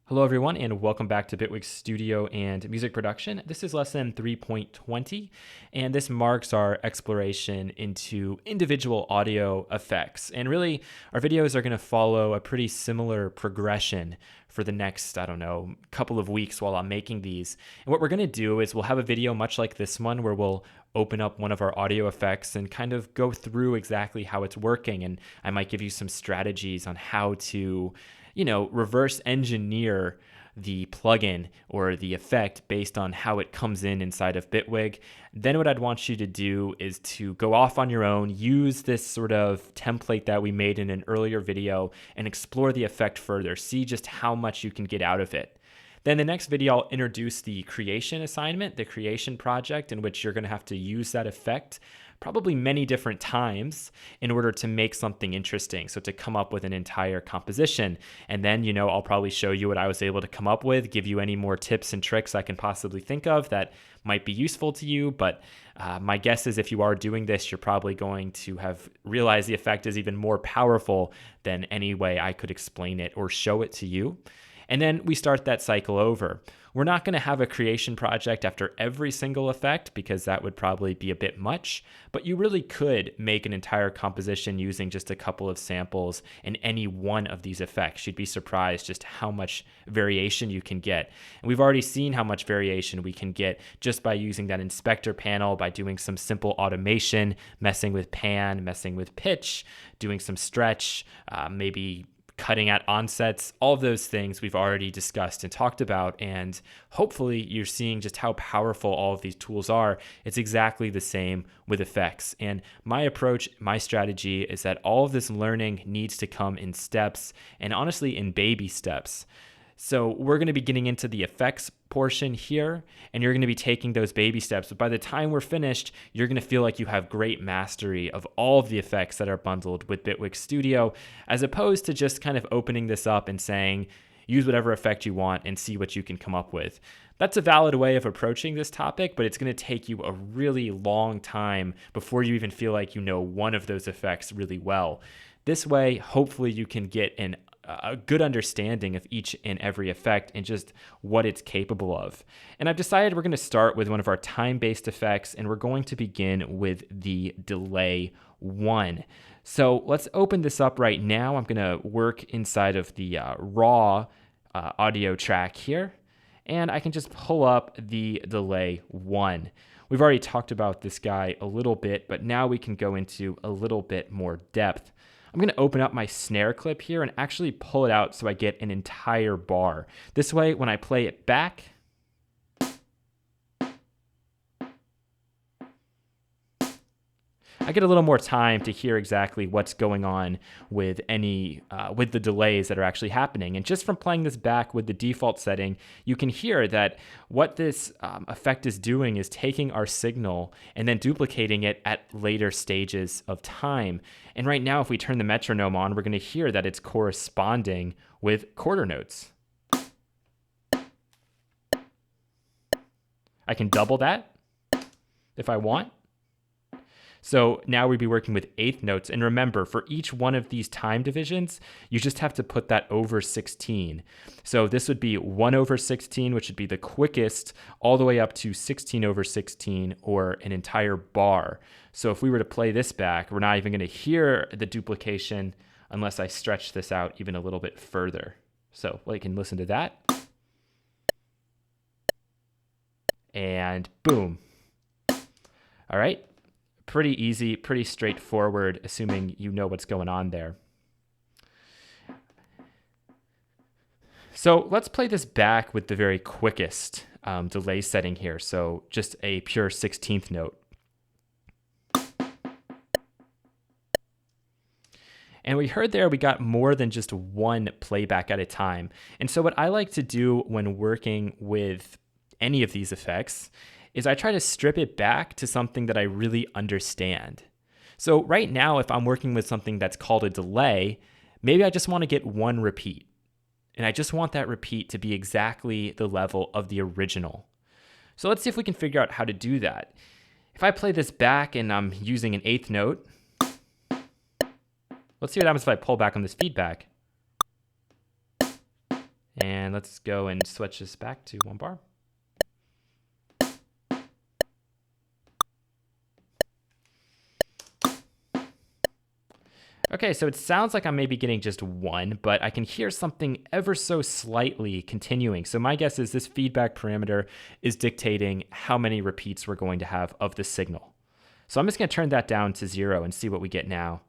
Hello everyone and welcome back to Bitwig Studio and Music Production. This is lesson 3.20 and this marks our exploration into individual audio effects. And really our videos are going to follow a pretty similar progression for the next, couple of weeks while I'm making these. And what we're going to do is we'll have a video much like this one where we'll open up one of our audio effects and kind of go through exactly how it's working. And I might give you some strategies on how to reverse engineer the plugin or the effect based on how it comes in inside of Bitwig. Then what I'd want you to do is to go off on your own, use this sort of template that we made in an earlier video and explore the effect further. See just how much you can get out of it. Then the next video, I'll introduce the creation assignment, the creation project, in which you're going to have to use that effect probably many different times in order to make something interesting. So to come up with an entire composition. And then, I'll probably show you what I was able to come up with, give you any more tips and tricks I can possibly think of that might be useful to you. But my guess is if you are doing this, you're probably going to have realized the effect is even more powerful than any way I could explain it or show it to you. And then we start that cycle over. We're not going to have a creation project after every single effect because that would probably be a bit much, but you really could make an entire composition using just a couple of samples in any one of these effects. You'd be surprised just how much variation you can get. And we've already seen how much variation we can get just by using that inspector panel, by doing some simple automation, messing with pan, messing with pitch, doing some stretch, maybe cutting at onsets. All of those things we've already discussed and talked about, and hopefully you're seeing just how powerful all of these tools are. It's exactly the same with effects. And my approach, my strategy is that all of this learning needs to come in steps, and honestly in baby steps. So we're going to be getting into the effects portion here, and you're going to be taking those baby steps. But by the time we're finished, you're going to feel like you have great mastery of all of the effects that are bundled with Bitwig Studio, as opposed to just kind of opening this up and saying, use whatever effect you want and see what you can come up with. That's a valid way of approaching this topic, but it's going to take you a really long time before you even feel like you know one of those effects really well. This way, hopefully you can get a good understanding of each and every effect and just what it's capable of. And I've decided we're going to start with one of our time-based effects, and we're going to begin with the Delay-1. So let's open this up right now. I'm going to work inside of the raw audio track here, and I can just pull up the Delay-1. We've already talked about this guy a little bit, but now we can go into a little bit more depth. I'm going to open up my snare clip here and actually pull it out so I get an entire bar. This way, when I play it back, I get a little more time to hear exactly what's going on with with the delays that are actually happening. And just from playing this back with the default setting, you can hear that what this effect is doing is taking our signal and then duplicating it at later stages of time. And right now, if we turn the metronome on, we're going to hear that it's corresponding with quarter notes. I can double that if I want. So now we'd be working with eighth notes. And remember, for each one of these time divisions, you just have to put that over 16. So this would be 1 over 16, which would be the quickest, all the way up to 16 over 16, or an entire bar. So if we were to play this back, we're not even going to hear the duplication unless I stretch this out even a little bit further. So we can listen to that. And boom. All right. Pretty easy, pretty straightforward, assuming you know what's going on there. So let's play this back with the very quickest delay setting here. So just a pure 16th note. And we heard there we got more than just one playback at a time. And so what I like to do when working with any of these effects is I try to strip it back to something that I really understand. So right now, if I'm working with something that's called a delay, maybe I just want to get one repeat. And I just want that repeat to be exactly the level of the original. So let's see if we can figure out how to do that. If I play this back and I'm using an eighth note, let's see what happens if I pull back on this feedback. And let's go and switch this back to 1 bar. Okay, so it sounds like I'm maybe getting just 1, but I can hear something ever so slightly continuing. So my guess is this feedback parameter is dictating how many repeats we're going to have of the signal. So I'm just going to turn that down to 0 and see what we get now.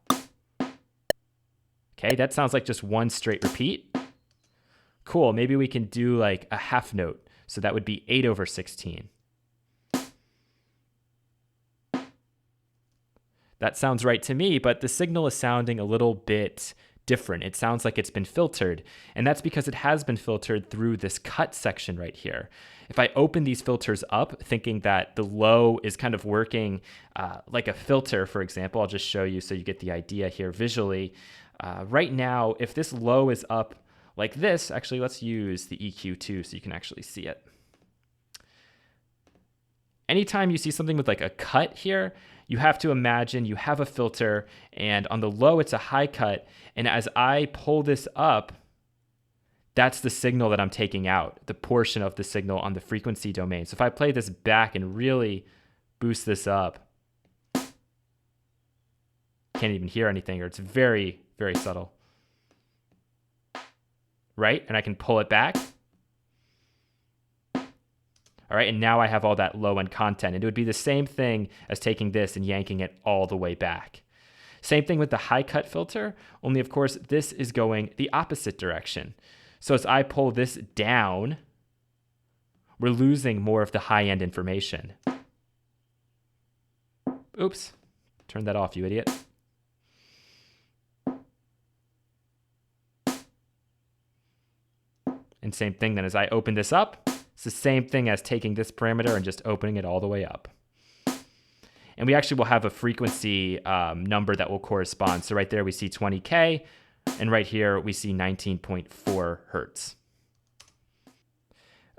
Okay, that sounds like just 1 straight repeat. Cool, maybe we can do like a half note. So that would be 8/16. That sounds right to me, but the signal is sounding a little bit different. It sounds like it's been filtered, and that's because it has been filtered through this cut section right here. If I open these filters up, thinking that the low is kind of working like a filter, for example, I'll just show you so you get the idea here visually. Right now, if this low is up like this, actually, let's use the EQ too so you can actually see it. Anytime you see something with like a cut here, you have to imagine you have a filter, and on the low, it's a high cut. And as I pull this up, that's the signal that I'm taking out, the portion of the signal on the frequency domain. So if I play this back and really boost this up, can't even hear anything, or it's very, very subtle. Right? And I can pull it back. All right, and now I have all that low-end content. And it would be the same thing as taking this and yanking it all the way back. Same thing with the high-cut filter, only of course this is going the opposite direction. So as I pull this down, we're losing more of the high-end information. Oops, turn that off, you idiot. And same thing then as I open this up, it's the same thing as taking this parameter and just opening it all the way up. And we actually will have a frequency number that will correspond. So right there we see 20K, and right here we see 19.4 hertz.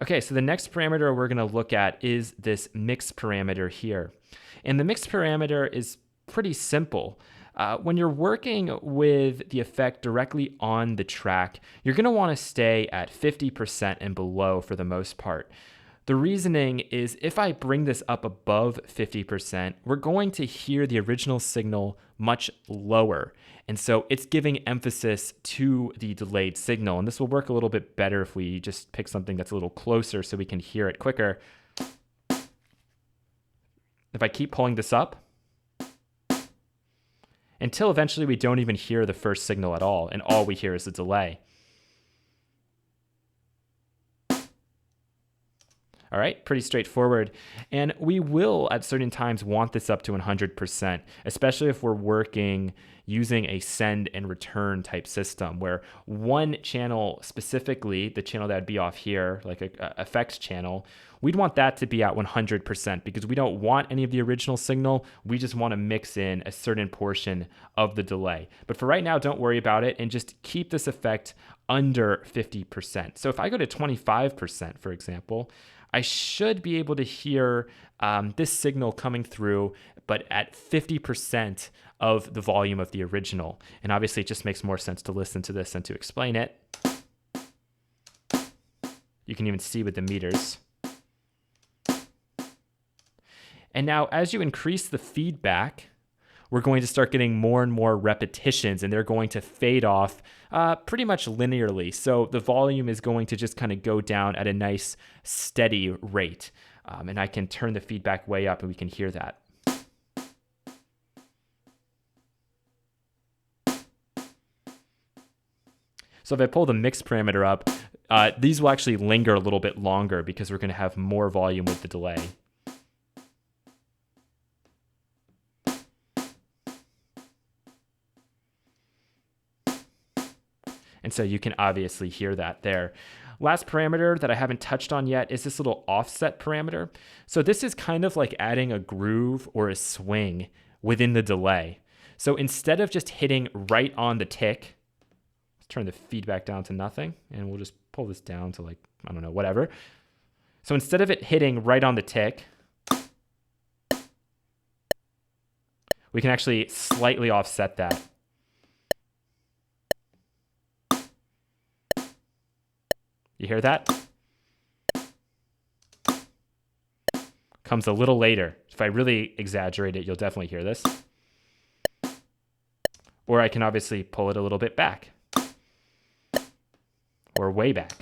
Okay, so the next parameter we're gonna look at is this mix parameter here. And the mix parameter is pretty simple. When you're working with the effect directly on the track, you're going to want to stay at 50% and below for the most part. The reasoning is if I bring this up above 50%, we're going to hear the original signal much lower. And so it's giving emphasis to the delayed signal. And this will work a little bit better if we just pick something that's a little closer so we can hear it quicker. If I keep pulling this up, until eventually we don't even hear the first signal at all, and all we hear is the delay. All right, pretty straightforward. And we will, at certain times, want this up to 100%, especially if we're working using a send and return type system, where one channel specifically, the channel that would be off here, like a effects channel, we'd want that to be at 100% because we don't want any of the original signal. We just want to mix in a certain portion of the delay. But for right now, don't worry about it and just keep this effect under 50%. So if I go to 25%, for example, I should be able to hear this signal coming through, but at 50% of the volume of the original. And obviously, it just makes more sense to listen to this than to explain it. You can even see with the meters. And now, as you increase the feedback, we're going to start getting more and more repetitions, and they're going to fade off pretty much linearly. So the volume is going to just kind of go down at a nice steady rate. And I can turn the feedback way up and we can hear that. So if I pull the mix parameter up, these will actually linger a little bit longer because we're going to have more volume with the delay. And so you can obviously hear that there. Last parameter that I haven't touched on yet is this little offset parameter. So this is kind of like adding a groove or a swing within the delay. So instead of just hitting right on the tick, let's turn the feedback down to nothing, and we'll just pull this down to like, I don't know, whatever. So instead of it hitting right on the tick, we can actually slightly offset that. You hear that? Comes a little later. If I really exaggerate it, you'll definitely hear this. Or I can obviously pull it a little bit back. Or way back.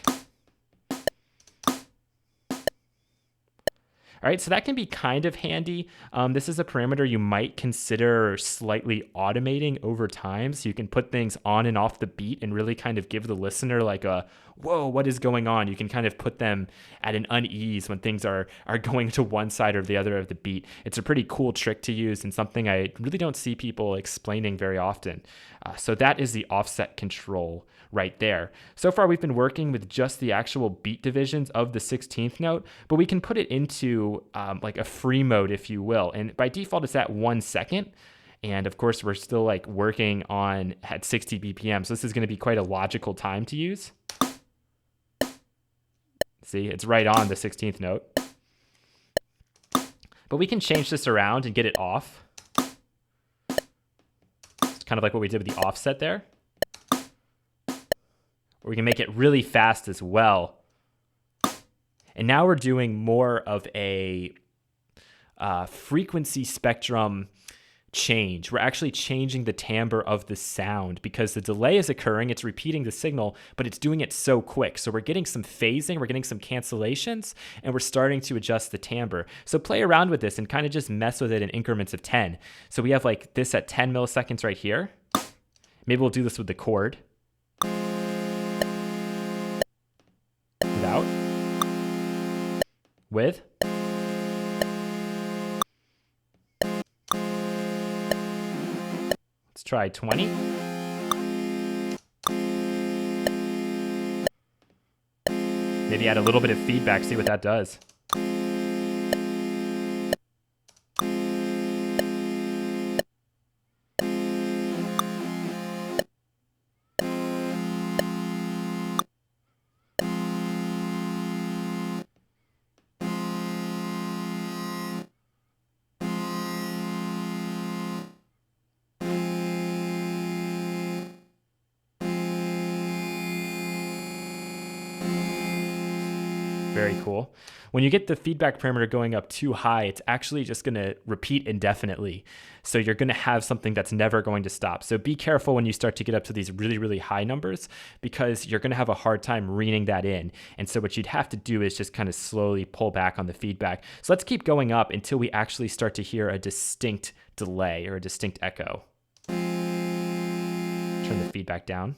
All right, so that can be kind of handy. This is a parameter you might consider slightly automating over time, so you can put things on and off the beat and really kind of give the listener like a, whoa, what is going on? You can kind of put them at an unease when things are going to one side or the other of the beat. It's a pretty cool trick to use and something I really don't see people explaining very often. So that is the offset control right there. So far, we've been working with just the actual beat divisions of the 16th note, but we can put it into like a free mode, if you will. And by default, it's at 1 second. And of course, we're still like working on at 60 BPM. So this is going to be quite a logical time to use. See, it's right on the 16th note. But we can change this around and get it off. It's kind of like what we did with the offset there. Or we can make it really fast as well. And now we're doing more of a frequency spectrum change. We're actually changing the timbre of the sound because the delay is occurring. It's repeating the signal, but it's doing it so quick. So we're getting some phasing, we're getting some cancellations, and we're starting to adjust the timbre. So play around with this and kind of just mess with it in increments of 10. So we have like this at 10 milliseconds right here. Maybe we'll do this with the chord. Without. With. Let's try 20. Maybe add a little bit of feedback, see what that does. Very cool. When you get the feedback parameter going up too high, it's actually just going to repeat indefinitely. So you're going to have something that's never going to stop. So be careful when you start to get up to these really, really high numbers because you're going to have a hard time reading that in. And so what you'd have to do is just kind of slowly pull back on the feedback. So let's keep going up until we actually start to hear a distinct delay or a distinct echo. Turn the feedback down.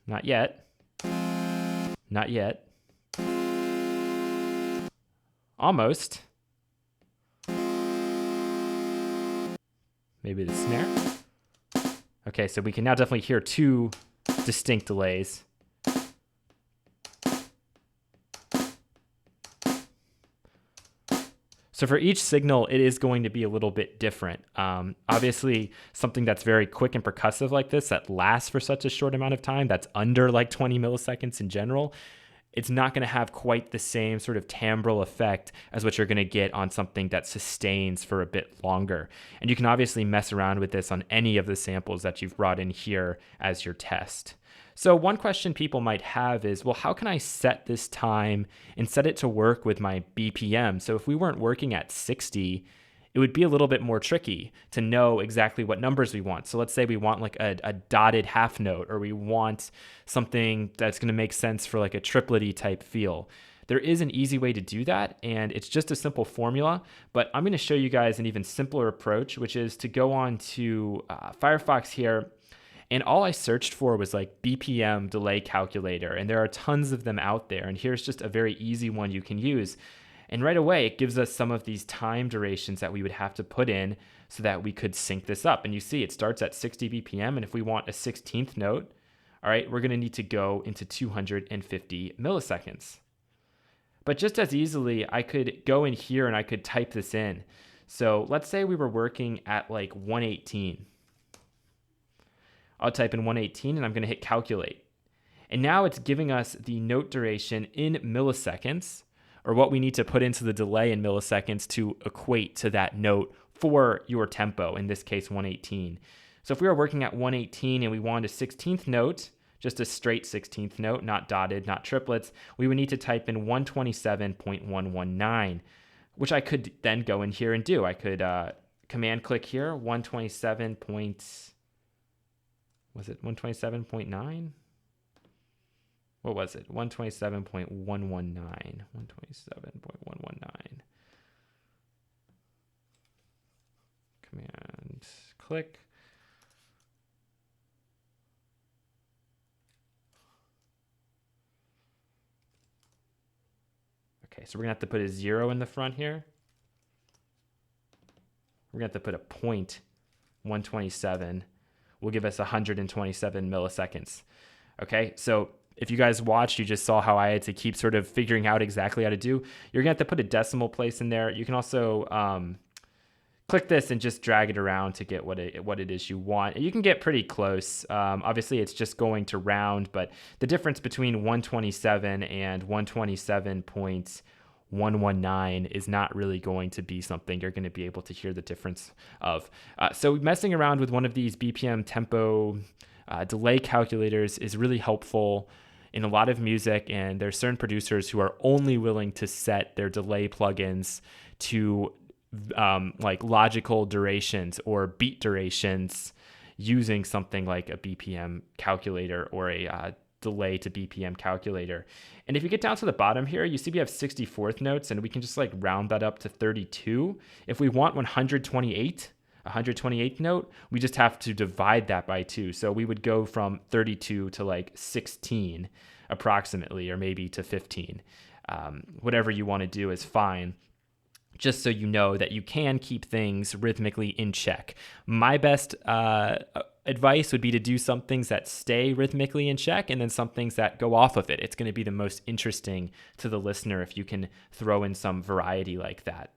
Not yet. Not yet. Almost. Maybe the snare. Okay, so we can now definitely hear two distinct delays. So for each signal, it is going to be a little bit different. Obviously, something that's very quick and percussive like this, that lasts for such a short amount of time, that's under like 20 milliseconds in general, it's not going to have quite the same sort of timbral effect as what you're going to get on something that sustains for a bit longer. And you can obviously mess around with this on any of the samples that you've brought in here as your test. So one question people might have is, well, how can I set this time and set it to work with my BPM? So if we weren't working at 60, it would be a little bit more tricky to know exactly what numbers we want. So let's say we want like a dotted half note, or we want something that's going to make sense for like a triplety type feel. There is an easy way to do that, and it's just a simple formula, but I'm going to show you guys an even simpler approach, which is to go on to Firefox here. And all I searched for was like BPM delay calculator, and there are tons of them out there. And here's just a very easy one you can use. And right away, it gives us some of these time durations that we would have to put in so that we could sync this up. And you see it starts at 60 BPM. And if we want a 16th note, all right, we're going to need to go into 250 milliseconds. But just as easily, I could go in here and I could type this in. So let's say we were working at like 118. I'll type in 118 and I'm going to hit calculate. And now it's giving us the note duration in milliseconds, or what we need to put into the delay in milliseconds to equate to that note for your tempo, in this case 118. So if we were working at 118 and we wanted a 16th note, just a straight 16th note, not dotted, not triplets, we would need to type in 127.119, which I could then go in here and do. I could command click here, 127. Was it 127.9? What was it? 127.119. 127.119. Command click. Okay, so we're gonna have to put a 0 in the front here. We're gonna have to put a point 127. Will give us 127 milliseconds. Okay, so if you guys watched, you just saw how I had to keep sort of figuring out exactly how to do. You're gonna have to put a decimal place in there. You can also click this and just drag it around to get what it is you want. You can get pretty close. Obviously, it's just going to round, but the difference between 127 and 127.119 is not really going to be something you're going to be able to hear the difference of. So messing around with one of these BPM tempo delay calculators is really helpful in a lot of music, and there's certain producers who are only willing to set their delay plugins to like logical durations or beat durations using something like a BPM calculator or a delay to BPM calculator. And if you get down to the bottom here, you see we have 64th notes, and we can just like round that up to 32. If we want 128th note, we just have to divide that by 2. So we would go from 32 to like 16 approximately, or maybe to 15. Whatever you want to do is fine, just so you know that you can keep things rhythmically in check. My best advice would be to do some things that stay rhythmically in check and then some things that go off of it. It's going to be the most interesting to the listener if you can throw in some variety like that.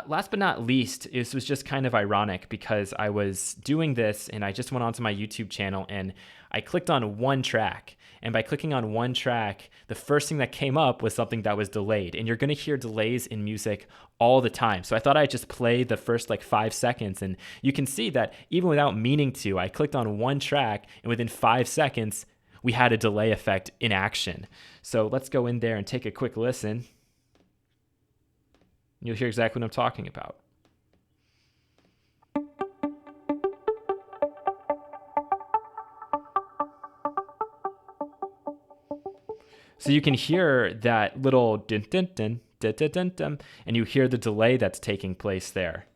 Last but not least, this was just kind of ironic because I was doing this and I just went onto my YouTube channel and I clicked on one track. And by clicking on one track, the first thing that came up was something that was delayed. And you're going to hear delays in music all the time. So I thought I'd just play the first like 5 seconds. And you can see that even without meaning to, I clicked on one track and within 5 seconds, we had a delay effect in action. So let's go in there and take a quick listen. You'll hear exactly what I'm talking about. So you can hear that little dun dun dun dun dun dun dun, and you hear the delay that's taking place there.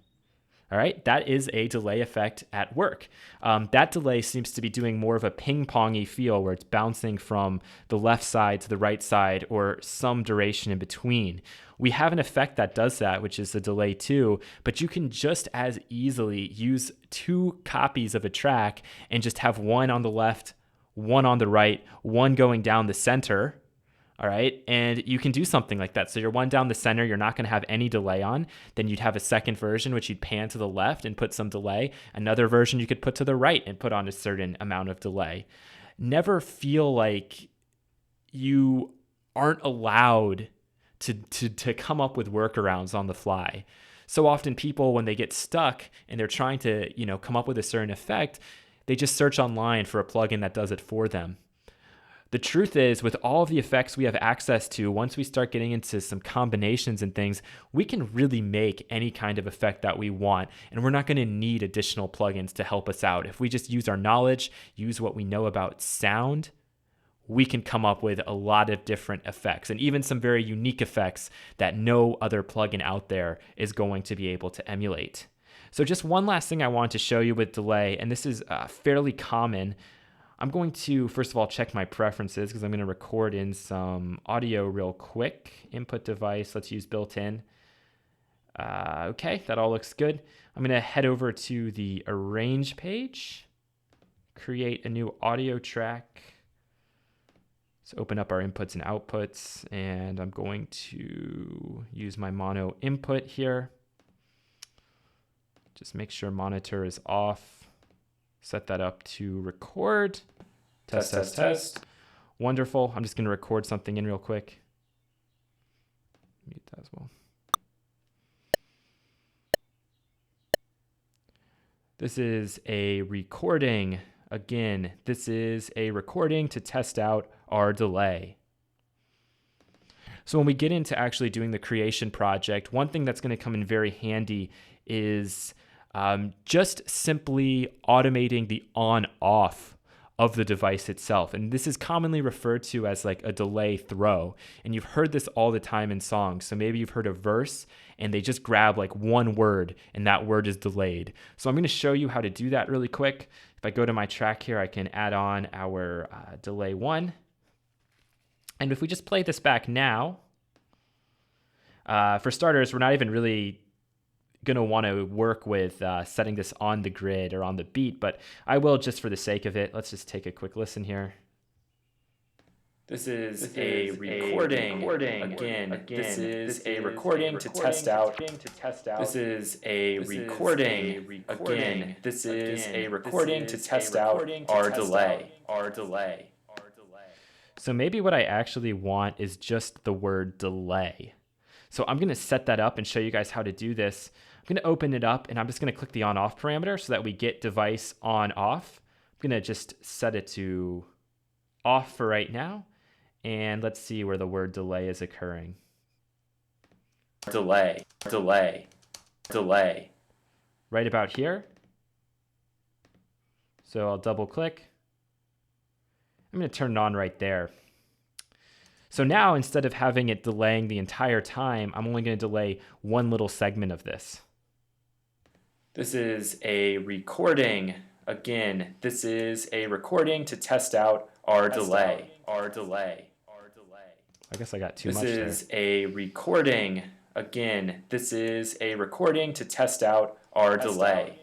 All right, that is a delay effect at work. That delay seems to be doing more of a ping-pongy feel where it's bouncing from the left side to the right side or some duration in between. We have an effect that does that, which is the Delay-2, but you can just as easily use 2 copies of a track and just have one on the left, one on the right, one going down the center. All right, and you can do something like that. So your one down the center, you're not going to have any delay on. Then you'd have a second version, which you'd pan to the left and put some delay. Another version you could put to the right and put on a certain amount of delay. Never feel like you aren't allowed to come up with workarounds on the fly. So often people, when they get stuck and they're trying to, come up with a certain effect, they just search online for a plugin that does it for them. The truth is, with all of the effects we have access to, once we start getting into some combinations and things, we can really make any kind of effect that we want, and we're not going to need additional plugins to help us out. If we just use our knowledge, use what we know about sound, we can come up with a lot of different effects, and even some very unique effects that no other plugin out there is going to be able to emulate. So just one last thing I want to show you with delay, and this is fairly common. I'm going to, first of all, check my preferences because I'm going to record in some audio real quick. Input device, let's use built-in. Okay, that all looks good. I'm going to head over to the arrange page, create a new audio track. Let's open up our inputs and outputs, and I'm going to use my mono input here. Just make sure monitor is off. Set that up to record. Test. Wonderful. I'm just going to record something in real quick. Mute that as well. This is a recording. Again, this is a recording to test out our delay. So when we get into actually doing the creation project, one thing that's going to come in very handy is just simply automating the on-off of the device itself. And this is commonly referred to as like a delay throw. And you've heard this all the time in songs. So maybe you've heard a verse and they just grab like one word and that word is delayed. So I'm going to show you how to do that really quick. If I go to my track here, I can add on our Delay-1. And if we just play this back now, for starters, we're not even really going to want to work with setting this on the grid or on the beat, but I will just for the sake of it. Let's just take a quick listen here. This is a recording. Again, this is a recording to test out. This is a recording. Again, this is a recording to test out our delay. So maybe what I actually want is just the word delay. So I'm going to set that up and show you guys how to do this. I'm going to open it up and I'm just going to click the on-off parameter so that we get device on-off. I'm going to just set it to off for right now. And let's see where the word delay is occurring. Delay. Right about here. So I'll double click. I'm going to turn it on right there. So now instead of having it delaying the entire time, I'm only going to delay one little segment of this. This is a recording. Again, this is a recording to test out our delay. I guess I got too much there. This is a recording. Again, this is a recording to test out our delay.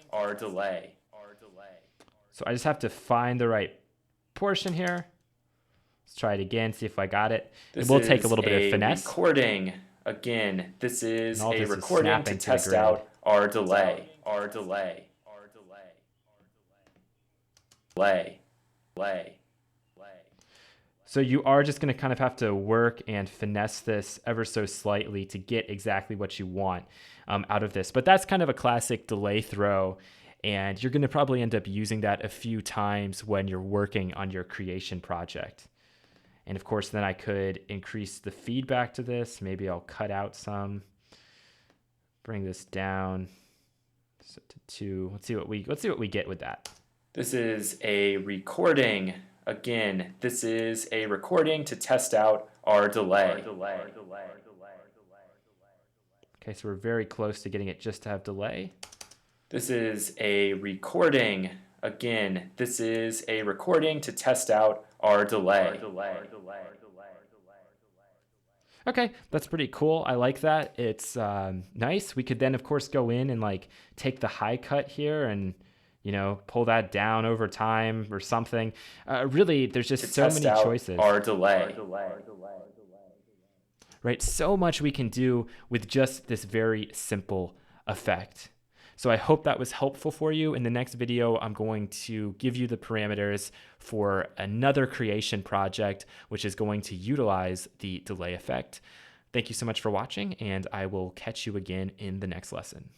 So I just have to find the right portion here. Let's try it again, see if I got it. It will take a little bit of finesse. Recording. Again, this is a recording to test out our delay. So you are just going to kind of have to work and finesse this ever so slightly to get exactly what you want out of this. But that's kind of a classic delay throw. And you're going to probably end up using that a few times when you're working on your creation project. And of course, then I could increase the feedback to this. Maybe I'll cut out some, bring this down to 2. Let's see what we get with that. This is a recording. Again, this is a recording to test out our delay. Okay, so we're very close to getting it just to have delay. This is a recording. Again, this is a recording to test out our delay. Okay, that's pretty cool. I like that. It's nice. We could then, of course, go in and like take the high cut here and, you know, pull that down over time or something. Really, there's just so many choices. Our delay. Right, so much we can do with just this very simple effect. So I hope that was helpful for you. In the next video, I'm going to give you the parameters for another creation project, which is going to utilize the delay effect. Thank you so much for watching, and I will catch you again in the next lesson.